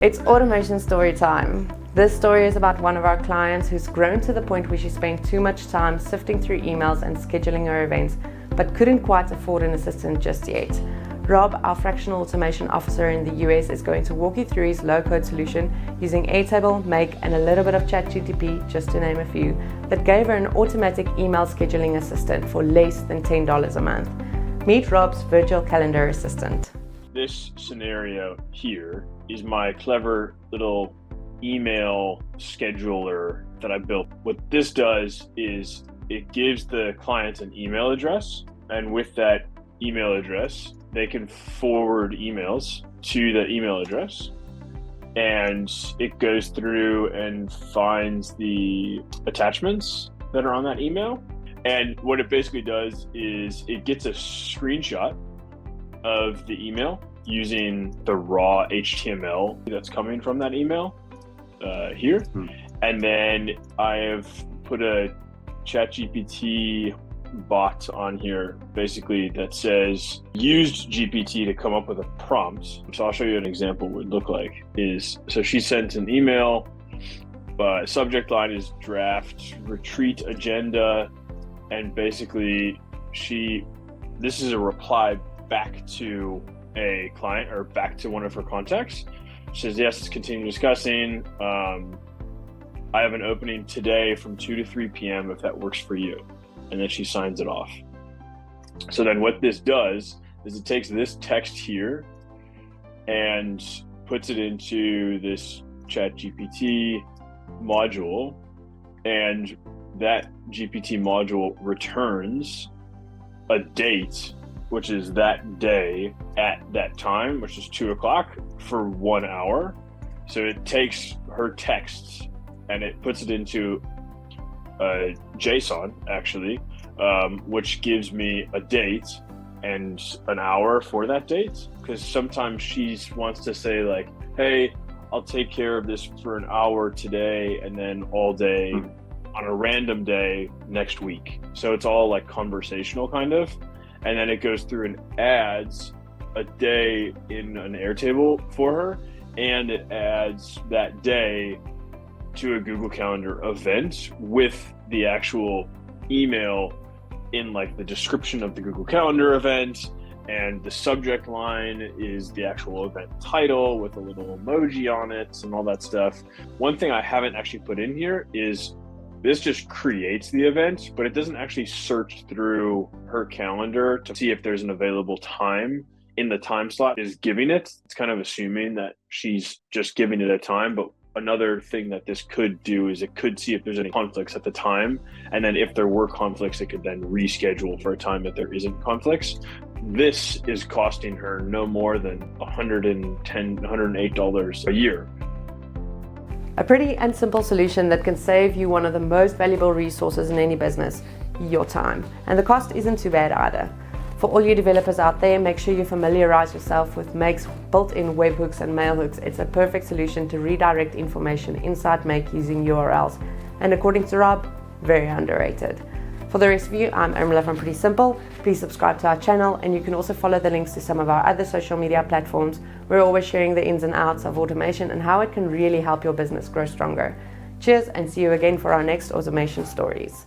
It's automation story time. This story is about one of our clients who's grown to the point where she spent too much time sifting through emails and scheduling her events, but couldn't quite afford an assistant just yet. Rob, our fractional automation officer in the US, is going to walk you through his low-code solution using Airtable, Make, and a little bit of ChatGPT, just to name a few, that gave her an automatic email scheduling assistant for less than $10 a month. Meet Rob's virtual calendar assistant. This scenario here is my clever little email scheduler that I built. What this does is it gives the client an email address, and with that email address, they can forward emails to the email address, and it goes through and finds the attachments that are on that email. And what it basically does is it gets a screenshot of the email using the raw HTML that's coming from that email here. And then I have put a ChatGPT bot on here basically that says used GPT to come up with a prompt. So I'll show you an example what it would look like. So she sent an email, subject line is draft retreat agenda, and basically this is a reply back to a client or back to one of her contacts. She says, yes, let's continue discussing. I have an opening today from 2 to 3 p.m. if that works for you. And then she signs it off. So then what this does is it takes this text here and puts it into this ChatGPT module, and that GPT module returns a date, which is that day at that time, which is 2 o'clock for 1 hour. So it takes her texts and it puts it into a JSON actually, which gives me a date and an hour for that date. Because sometimes she wants to say like, hey, I'll take care of this for an hour today and then all day on a random day next week. So it's all like conversational kind of. And then it goes through and adds a day in an Airtable for her, and it adds that day to a Google Calendar event with the actual email in like the description of the Google Calendar event, and the subject line is the actual event title with a little emoji on it and all that stuff. One thing I haven't actually put in here is this just creates the event, but it doesn't actually search through her calendar to see if there's an available time in the time slot is giving it. It's kind of assuming that she's just giving it a time. But another thing that this could do is it could see if there's any conflicts at the time. And then if there were conflicts, it could then reschedule for a time that there isn't conflicts. This is costing her no more than $110, $108 a year. A pretty and simple solution that can save you one of the most valuable resources in any business, your time. And the cost isn't too bad either. For all you developers out there, make sure you familiarize yourself with Make's built-in webhooks and mailhooks. It's a perfect solution to redirect information inside Make using URLs. And according to Rob, very underrated. For the rest of you, I'm Irmela from Pretty Simple. Please subscribe to our channel, and you can also follow the links to some of our other social media platforms. We're always sharing the ins and outs of automation and how it can really help your business grow stronger. Cheers, and see you again for our next automation stories.